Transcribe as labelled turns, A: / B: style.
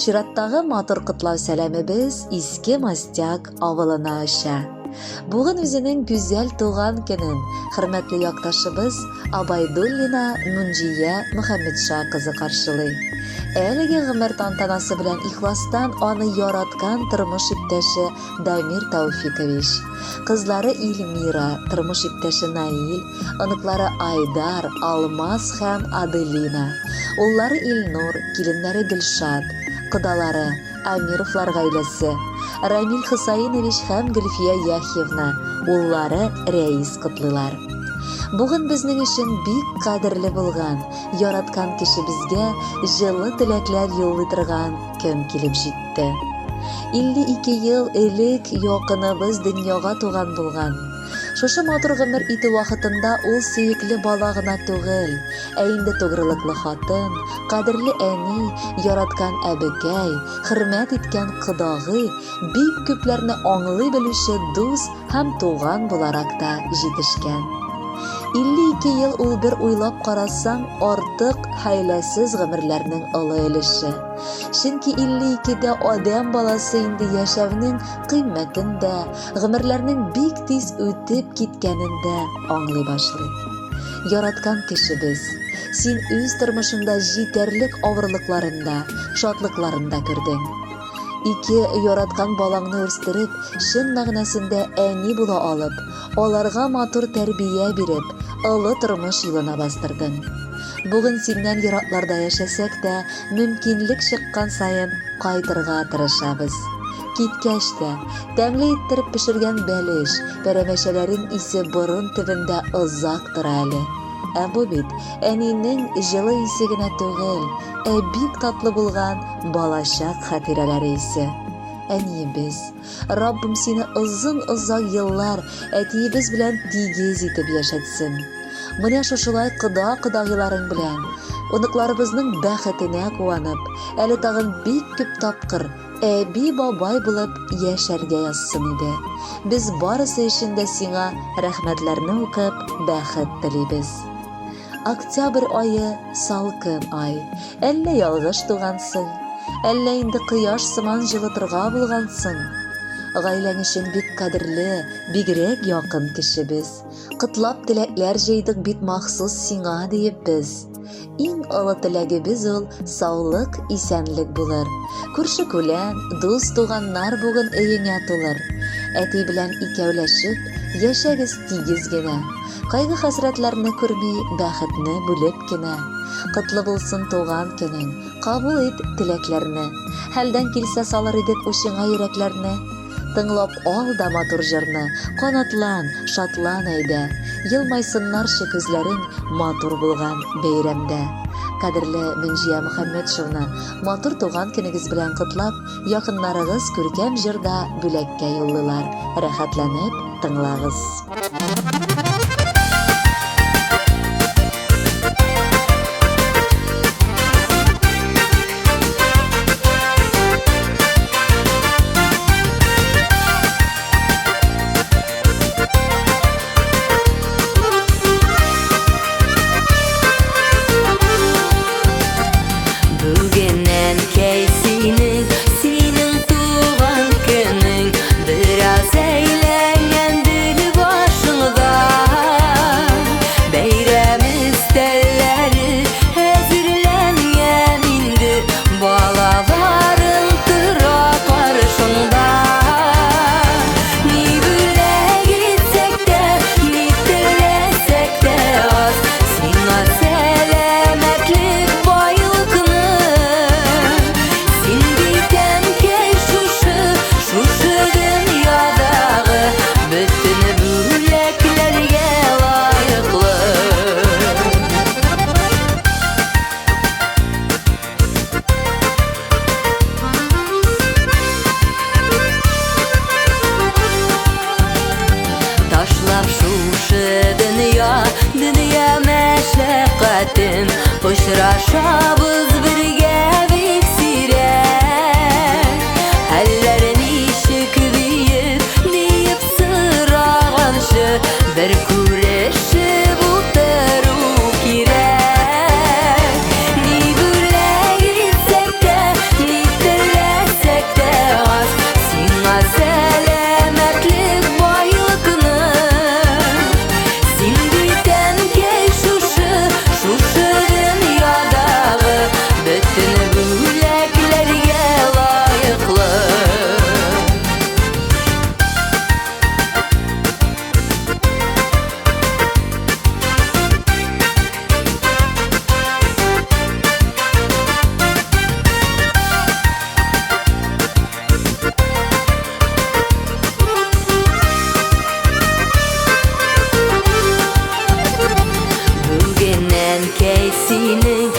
A: Чираттагы матур кытлау сәламебез Иске Мастяк авылына оча. Бүген үзенең гүзәл туган көнен хөрмәтле якташыбыз Абайдуллина Нунҗия Мөхәммәтша кызы каршылый. Әлеге гомер тантанасы белән ихластан аны яраткан тормыш иптәше Дамир Тауфикович, кызлары Илмира, тормыш иптәше Наил, оныклары Айдар, Алмаз һәм Аделина, уллары Илнур, киленнәре Гөлшат, кыдалары Амировлар гаиләсе, Рамил Хусаинович һәм Гөлфия Яхьевна, уллары Рәис котлыйлар. Бүген безнең өчен бик кадерле булган, яраткан кешебезгә җылы теләкләр юллый торган көн килеп җитте. 52 ел элек якыныбыз дөньяга туган булган. Шушы матур гомер итү вакытында ул сөекле бала гына түгел, ә инде тугрылыклы хатын, кадерле әни, яраткан әбекәй, хөрмәт иткән кодагый, бик күпләрне аңлый белүче дус һәм туган буларак та җитешкән. 52 ел ул бер уйлап карасаң артык хәйләсез гомерләрнең олы өлеше. Чөнки 52дә адам баласы инде яшәүнең кыйммәтен дә, гомерләрнең бик тиз үтеп киткәнен дә аңлый башлый. Яраткан кешебез, син үз тормышында җитәрлек авырлыкларында, шатлыкларында күрдең. 2 яраткан балаңны үстереп, чын мәгънәсендә әни була алып, аларга матур тәрбия биреп, олы тормыш юлына бастырдың. Бүген синнән еракларда яшәсәк тә, мөмкинлек чыккан саен кайтырга тырышабыз. Киткәч тә, тәмле иттереп пешергән бәлеш, пәрәмәчәләрен исе борын төбендә озак тора әле. Ә бу бит әнинең җылы исе генә түгел, ә бик татлы булган балачак хатирәләре исе. Әниебез, Раббым сине озын-озак еллар әтиебез белән тигез итеп яшәтсен. Менә шушылай кыда-кыдагыларың белән, оныкларыбызның бәхетенә куанып, әле тагын бик күп тапкыр әби-бабай булып яшәргә язсын иде. Без барысы өчен дә сиңа рәхмәтләрне укып, бәхет телибез. Октябрь айы салкын ай. Әллә ялгыш тугансың, әллә инде кояш сыман җылытырга булгансың. Гаиләң өчен бик кадерле, бигрәк якын кешебез. Кытлап теләкләр җыйдык бит махсус сиңа диеп без. Иң олы теләгебез ул саулык, исәнлек булыр. Күрше-күлән, дус-туганнар бүген өеңә тулыр. Әти белән икәүләшеп яшәгез тигез генә. Кайгы-хәсрәтләрне күрми, бәхетне бүлеп кенә. Кытлы булсын туган көнең, кабул ит теләкләрне. Хәлдән килсә салыр идек учыңа йөрәкләрне. Тыңлап ал да матур җырны, канатлан, шатлан әйдә. Елмайсыннарчы күзләрең матур булган бәйрәмдә. Кадерле Нунҗия Мөхәммәтшевна, матур туган көнегез белән кытлап, якыннарыгыз күркәм җырда бүләккә юллыйлар. Рәхәтләнеп тыңлагыз.
B: Очрашабыз бергә бик сирәк. Хәлләрен ишек биеп, диеп сораганчы, бер күрешеп утыру кирәк. Ни бүләк итсәк тә, ни әнкәй синең